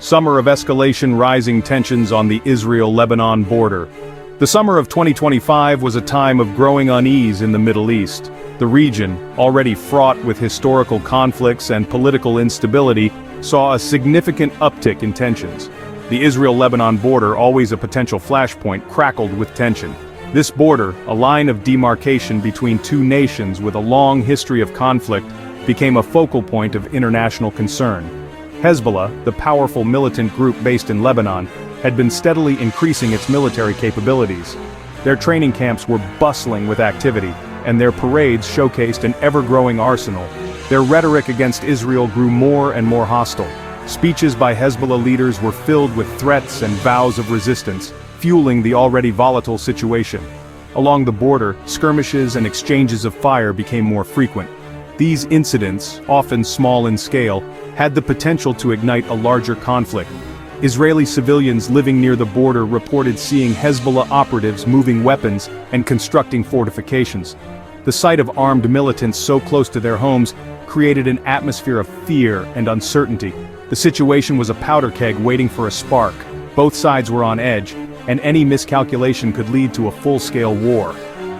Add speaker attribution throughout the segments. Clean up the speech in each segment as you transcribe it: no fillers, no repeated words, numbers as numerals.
Speaker 1: Summer of escalation, rising tensions on the Israel-Lebanon border. The summer of 2025 was a time of growing unease in the Middle East. The region, already fraught with historical conflicts and political instability, saw a significant uptick in tensions. The Israel-Lebanon border, always a potential flashpoint, crackled with tension. This border, a line of demarcation between two nations with a long history of conflict, became a focal point of international concern. Hezbollah, the powerful militant group based in Lebanon, had been steadily increasing its military capabilities. Their training camps were bustling with activity, and their parades showcased an ever-growing arsenal. Their rhetoric against Israel grew more and more hostile. Speeches by Hezbollah leaders were filled with threats and vows of resistance, fueling the already volatile situation. Along the border, skirmishes and exchanges of fire became more frequent. These incidents, often small in scale, had the potential to ignite a larger conflict. Israeli civilians living near the border reported seeing Hezbollah operatives moving weapons and constructing fortifications. The sight of armed militants so close to their homes created an atmosphere of fear and uncertainty. The situation was a powder keg waiting for a spark. Both sides were on edge, and any miscalculation could lead to a full-scale war.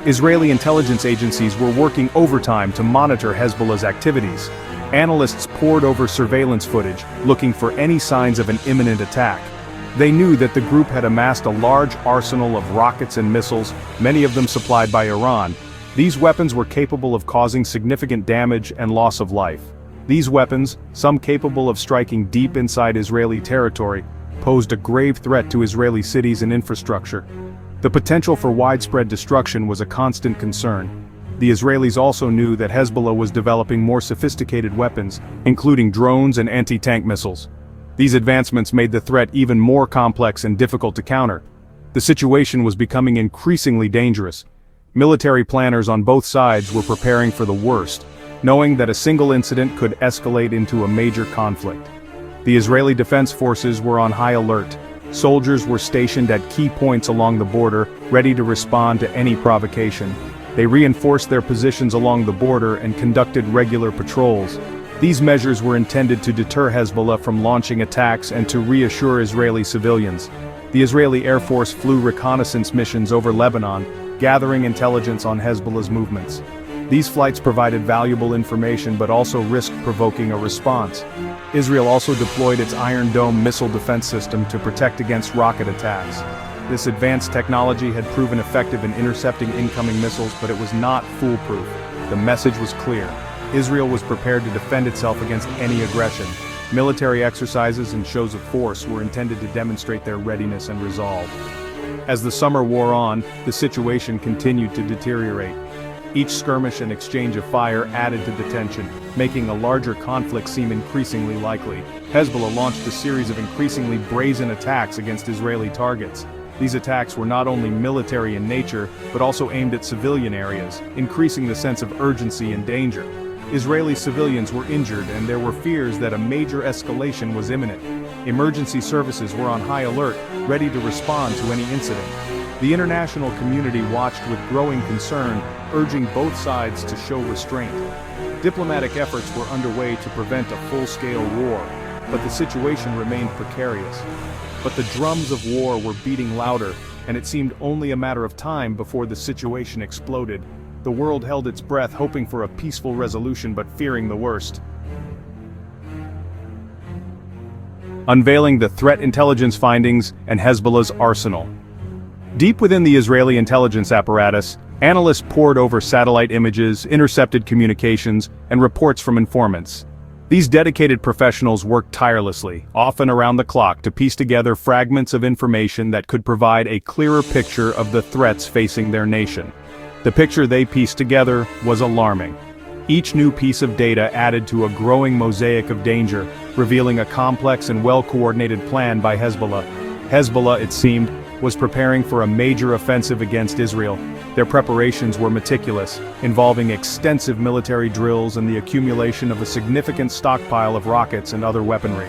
Speaker 1: Israeli intelligence agencies were working overtime to monitor Hezbollah's activities. Analysts pored over surveillance footage, looking for any signs of an imminent attack. They knew that the group had amassed a large arsenal of rockets and missiles, many of them supplied by Iran. These weapons were capable of causing significant damage and loss of life. These weapons, some capable of striking deep inside Israeli territory, posed a grave threat to Israeli cities and infrastructure. The potential for widespread destruction was a constant concern. The Israelis also knew that Hezbollah was developing more sophisticated weapons, including drones and anti-tank missiles. These advancements made the threat even more complex and difficult to counter. The situation was becoming increasingly dangerous. Military planners on both sides were preparing for the worst, knowing that a single incident could escalate into a major conflict. The Israeli Defense Forces were on high alert. Soldiers were stationed at key points along the border, ready to respond to any provocation. They reinforced their positions along the border and conducted regular patrols. These measures were intended to deter Hezbollah from launching attacks and to reassure Israeli civilians. The Israeli Air Force flew reconnaissance missions over Lebanon, gathering intelligence on Hezbollah's movements. These flights provided valuable information but also risked provoking a response. Israel also deployed its Iron Dome missile defense system to protect against rocket attacks. This advanced technology had proven effective in intercepting incoming missiles, but it was not foolproof. The message was clear. Israel was prepared to defend itself against any aggression. Military exercises and shows of force were intended to demonstrate their readiness and resolve. As the summer wore on, the situation continued to deteriorate. Each skirmish and exchange of fire added to the tension, making a larger conflict seem increasingly likely. Hezbollah launched a series of increasingly brazen attacks against Israeli targets. These attacks were not only military in nature, but also aimed at civilian areas, increasing the sense of urgency and danger. Israeli civilians were injured, and there were fears that a major escalation was imminent. Emergency services were on high alert, ready to respond to any incident. The international community watched with growing concern, urging both sides to show restraint. Diplomatic efforts were underway to prevent a full-scale war, but the situation remained precarious. But the drums of war were beating louder, and it seemed only a matter of time before the situation exploded. The world held its breath, hoping for a peaceful resolution but fearing the worst. Unveiling the threat intelligence findings and Hezbollah's arsenal. Deep within the Israeli intelligence apparatus, analysts pored over satellite images, intercepted communications, and reports from informants. These dedicated professionals worked tirelessly, often around the clock, to piece together fragments of information that could provide a clearer picture of the threats facing their nation. The picture they pieced together was alarming. Each new piece of data added to a growing mosaic of danger, revealing a complex and well-coordinated plan by Hezbollah. Hezbollah, it seemed, was preparing for a major offensive against Israel. Their preparations were meticulous, involving extensive military drills and the accumulation of a significant stockpile of rockets and other weaponry.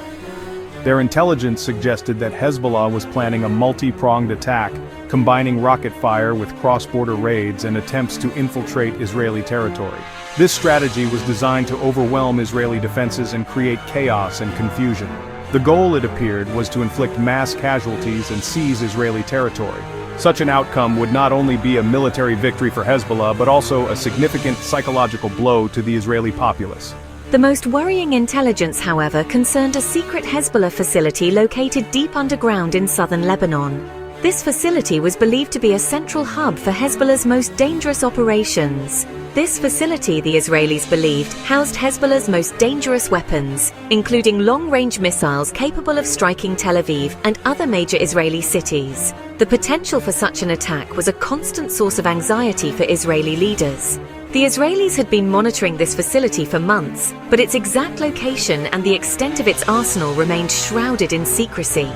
Speaker 1: Their intelligence suggested that Hezbollah was planning a multi-pronged attack, combining rocket fire with cross-border raids and attempts to infiltrate Israeli territory. This strategy was designed to overwhelm Israeli defenses and create chaos and confusion. The goal, it appeared, was to inflict mass casualties and seize Israeli territory. Such an outcome would not only be a military victory for Hezbollah but also a significant psychological blow to the Israeli populace.
Speaker 2: The most worrying intelligence, however, concerned a secret Hezbollah facility located deep underground in southern Lebanon. This facility was believed to be a central hub for Hezbollah's most dangerous operations. This facility, the Israelis believed, housed Hezbollah's most dangerous weapons, including long-range missiles capable of striking Tel Aviv and other major Israeli cities. The potential for such an attack was a constant source of anxiety for Israeli leaders. The Israelis had been monitoring this facility for months, but its exact location and the extent of its arsenal remained shrouded in secrecy.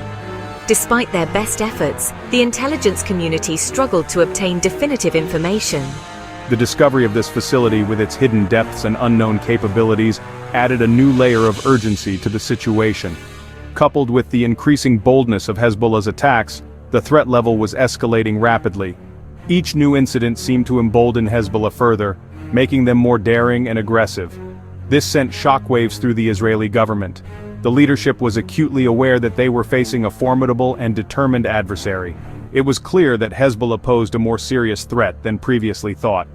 Speaker 2: Despite their best efforts, the intelligence community struggled to obtain definitive information.
Speaker 1: The discovery of this facility with its hidden depths and unknown capabilities added a new layer of urgency to the situation. Coupled with the increasing boldness of Hezbollah's attacks, the threat level was escalating rapidly. Each new incident seemed to embolden Hezbollah further, making them more daring and aggressive. This sent shockwaves through the Israeli government. The leadership was acutely aware that they were facing a formidable and determined adversary. It was clear that Hezbollah posed a more serious threat than previously thought.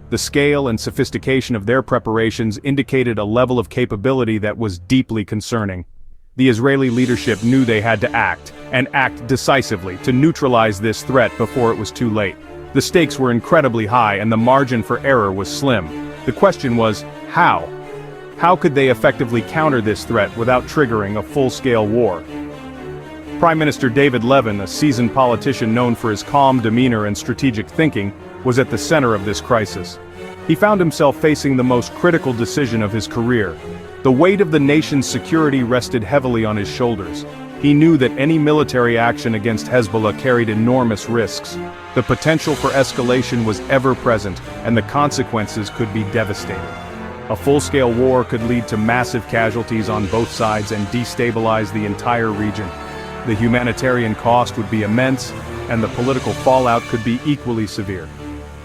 Speaker 1: The scale and sophistication of their preparations indicated a level of capability that was deeply concerning. The Israeli leadership knew they had to act, and act decisively, to neutralize this threat before it was too late. The stakes were incredibly high and the margin for error was slim. The question was, how? How could they effectively counter this threat without triggering a full-scale war? Prime Minister David Levin, a seasoned politician known for his calm demeanor and strategic thinking, was at the center of this crisis. He found himself facing the most critical decision of his career. The weight of the nation's security rested heavily on his shoulders. He knew that any military action against Hezbollah carried enormous risks. The potential for escalation was ever present, and the consequences could be devastating. A full-scale war could lead to massive casualties on both sides and destabilize the entire region. The humanitarian cost would be immense, and the political fallout could be equally severe.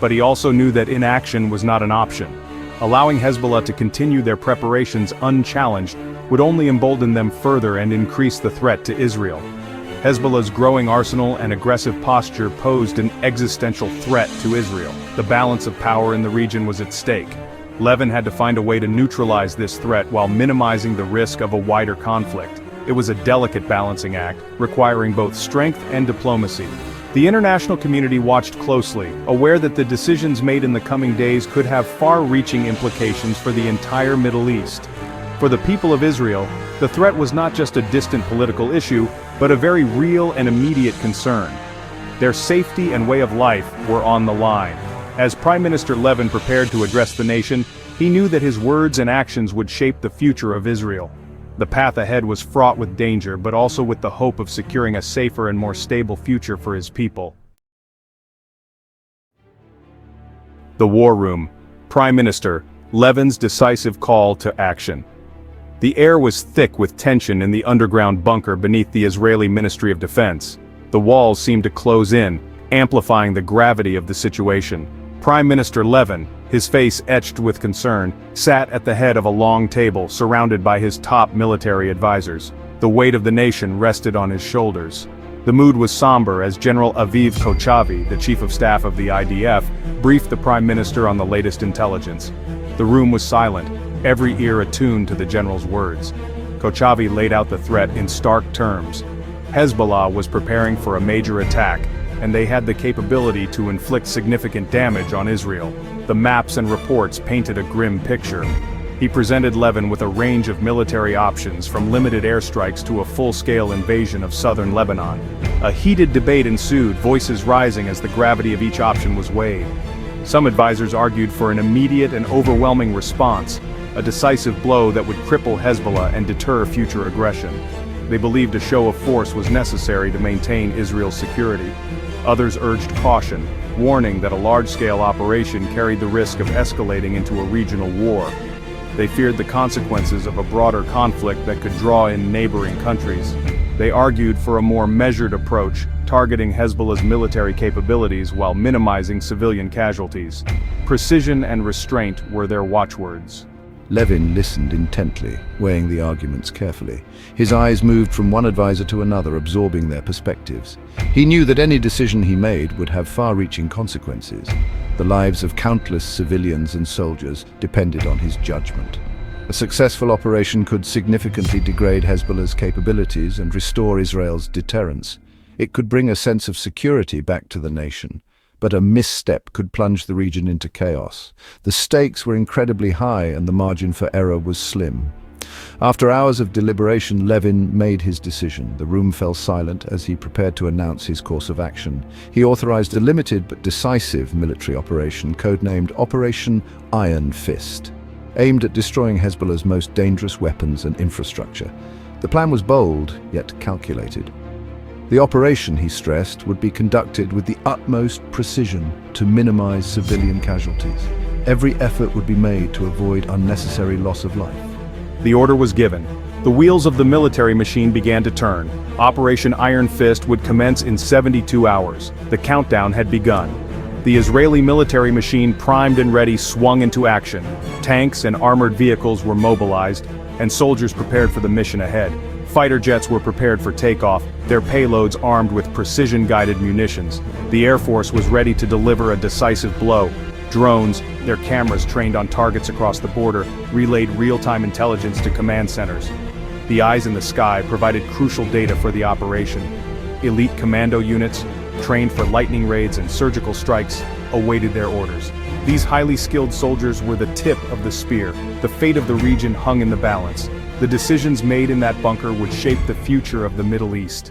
Speaker 1: But he also knew that inaction was not an option. Allowing Hezbollah to continue their preparations unchallenged would only embolden them further and increase the threat to Israel. Hezbollah's growing arsenal and aggressive posture posed an existential threat to Israel. The balance of power in the region was at stake. Levin had to find a way to neutralize this threat while minimizing the risk of a wider conflict. It was a delicate balancing act, requiring both strength and diplomacy. The international community watched closely, aware that the decisions made in the coming days could have far-reaching implications for the entire Middle East. For the people of Israel, the threat was not just a distant political issue, but a very real and immediate concern. Their safety and way of life were on the line. As Prime Minister Levin prepared to address the nation, he knew that his words and actions would shape the future of Israel. The path ahead was fraught with danger, but also with the hope of securing a safer and more stable future for his people. The War Room. Prime Minister Levin's decisive call to action. The air was thick with tension in the underground bunker beneath the Israeli Ministry of Defense. The walls seemed to close in, amplifying the gravity of the situation. Prime Minister Levin, his face etched with concern, sat at the head of a long table surrounded by his top military advisors. The weight of the nation rested on his shoulders. The mood was somber as General Aviv Kochavi, the Chief of Staff of the IDF, briefed the Prime Minister on the latest intelligence. The room was silent, every ear attuned to the general's words. Kochavi laid out the threat in stark terms. Hezbollah was preparing for a major attack, and they had the capability to inflict significant damage on Israel. The maps and reports painted a grim picture. He presented Levin with a range of military options, from limited airstrikes to a full-scale invasion of southern Lebanon. A heated debate ensued, voices rising as the gravity of each option was weighed. Some advisors argued for an immediate and overwhelming response, a decisive blow that would cripple Hezbollah and deter future aggression. They believed a show of force was necessary to maintain Israel's security. Others urged caution, warning that a large-scale operation carried the risk of escalating into a regional war. They feared the consequences of a broader conflict that could draw in neighboring countries. They argued for a more measured approach, targeting Hezbollah's military capabilities while minimizing civilian casualties. Precision and restraint were their watchwords.
Speaker 3: Levin listened intently, weighing the arguments carefully. His eyes moved from one advisor to another, absorbing their perspectives. He knew that any decision he made would have far-reaching consequences. The lives of countless civilians and soldiers depended on his judgment. A successful operation could significantly degrade Hezbollah's capabilities and restore Israel's deterrence. It could bring a sense of security back to the nation. But a misstep could plunge the region into chaos. The stakes were incredibly high and the margin for error was slim. After hours of deliberation, Levin made his decision. The room fell silent as he prepared to announce his course of action. He authorized a limited but decisive military operation, codenamed Operation Iron Fist, aimed at destroying Hezbollah's most dangerous weapons and infrastructure. The plan was bold, yet calculated. The operation, he stressed, would be conducted with the utmost precision to minimize civilian casualties. Every effort would be made to avoid unnecessary loss of life.
Speaker 1: The order was given. The wheels of the military machine began to turn. Operation Iron Fist would commence in 72 hours. The countdown had begun. The Israeli military machine, primed and ready, swung into action. Tanks and armored vehicles were mobilized, and soldiers prepared for the mission ahead. Fighter jets were prepared for takeoff, their payloads armed with precision-guided munitions. The Air Force was ready to deliver a decisive blow. Drones, their cameras trained on targets across the border, relayed real-time intelligence to command centers. The eyes in the sky provided crucial data for the operation. Elite commando units, trained for lightning raids and surgical strikes, awaited their orders. These highly skilled soldiers were the tip of the spear. The fate of the region hung in the balance. The decisions made in that bunker would shape the future of the Middle East.